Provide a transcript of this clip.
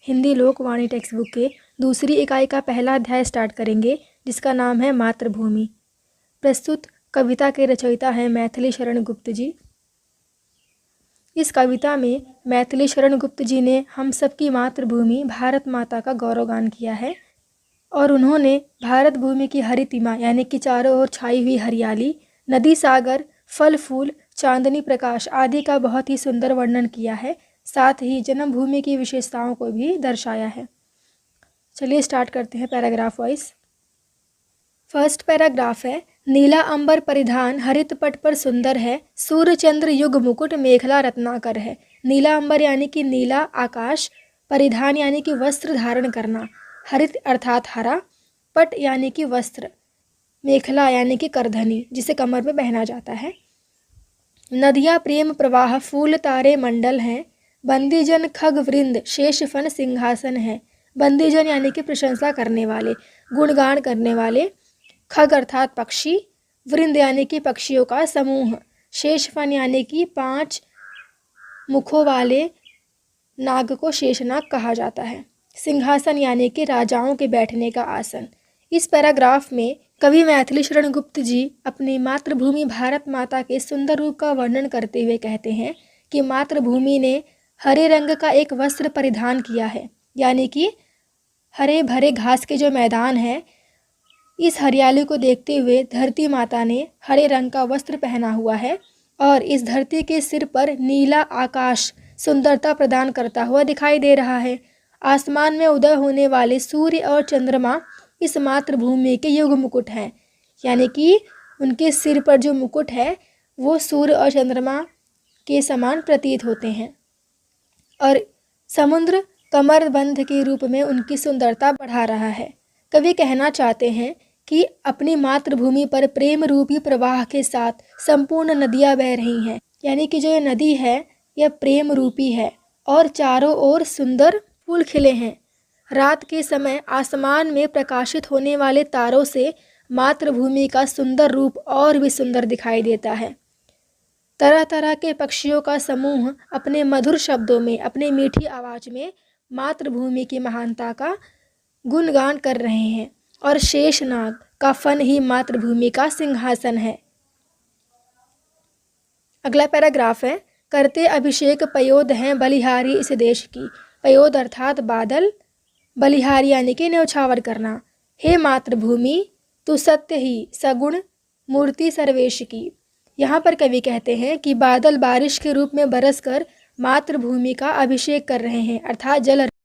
Hindi Lokvani text book के दूसरी इकाई का पहला अध्याय स्टार्ट करेंगे, जिसका नाम है मातृभूमि। प्रस्तुत कविता के रचयिता हैं मैथिली शरण गुप्त जी। इस कविता में मैथिली शरण गुप्त जी ने हम सबकी मातृभूमि भारत माता का गौरवगान किया है और उन्होंने भारत भूमि की हरितिमा यानी कि चारों ओर छाई हुई हरियाली, नदी, सागर, फल फूल, चांदनी प्रकाश आदि का बहुत ही सुंदर वर्णन किया है। साथ ही जन्मभूमि की विशेषताओं को भी दर्शाया है। चलिए स्टार्ट करते हैं पैराग्राफ वाइज। फर्स्ट पैराग्राफ है, नीला अंबर परिधान हरित पट पर सुंदर है, सूर्य चंद्र युग मुकुट मेखला रत्नाकर है। नीला अंबर यानी कि नीला आकाश, परिधान यानी कि वस्त्र धारण करना, हरित अर्थात हरा, पट यानी कि वस्त्र, मेखला यानी कि करधनी जिसे कमर में पहना जाता है। नदियाँ प्रेम प्रवाह फूल तारे मंडल हैं, बंदीजन खग वृंद शेष फन सिंहासन है। बंदीजन यानी कि प्रशंसा करने वाले, गुणगान करने वाले, खग अर्थात पक्षी, वृंद यानी कि पक्षियों का समूह, शेषफन यानी कि 5 मुखों वाले नाग को शेषनाग कहा जाता है। सिंहासन यानी कि राजाओं के बैठने का आसन। इस पैराग्राफ में कवि मैथिली शरण गुप्त जी अपनी मातृभूमि भारत माता के सुंदर रूप का वर्णन करते हुए कहते हैं कि मातृभूमि ने हरे रंग का एक वस्त्र परिधान किया है, यानी कि हरे भरे घास के जो मैदान है, इस हरियाली को देखते हुए धरती माता ने हरे रंग का वस्त्र पहना हुआ है और इस धरती के सिर पर नीला आकाश सुंदरता प्रदान करता हुआ दिखाई दे रहा है। आसमान में उदय होने वाले सूर्य और चंद्रमा इस मातृभूमि के युग मुकुट हैं, यानी कि उनके सिर पर जो मुकुट है वो सूर्य और चंद्रमा के समान प्रतीत होते हैं और समुद्र कमरबंध के रूप में उनकी सुंदरता बढ़ा रहा है। कवि कहना चाहते हैं कि अपनी मातृभूमि पर प्रेम रूपी प्रवाह के साथ संपूर्ण नदियां बह रही हैं, यानी कि जो ये नदी है यह प्रेम रूपी है और चारों ओर सुंदर फूल खिले हैं। रात के समय आसमान में प्रकाशित होने वाले तारों से मातृभूमि का सुंदर रूप और भी सुंदर दिखाई देता है। तरह तरह के पक्षियों का समूह अपने मधुर शब्दों में, अपने मीठी आवाज़ में मातृभूमि की महानता का गुणगान कर रहे हैं और शेषनाग का फन ही मातृभूमि का सिंहासन है। अगला पैराग्राफ है, करते अभिषेक पयोद हैं बलिहारी इस देश की। पयोद अर्थात बादल, बलिहारी यानी कि न्यौछावर करना। हे मातृभूमि तू सत्य ही सगुण मूर्ति सर्वेश की। यहाँ पर कवि कहते हैं कि बादल बारिश के रूप में बरसकर मातृभूमि का अभिषेक कर रहे हैं, अर्थात जल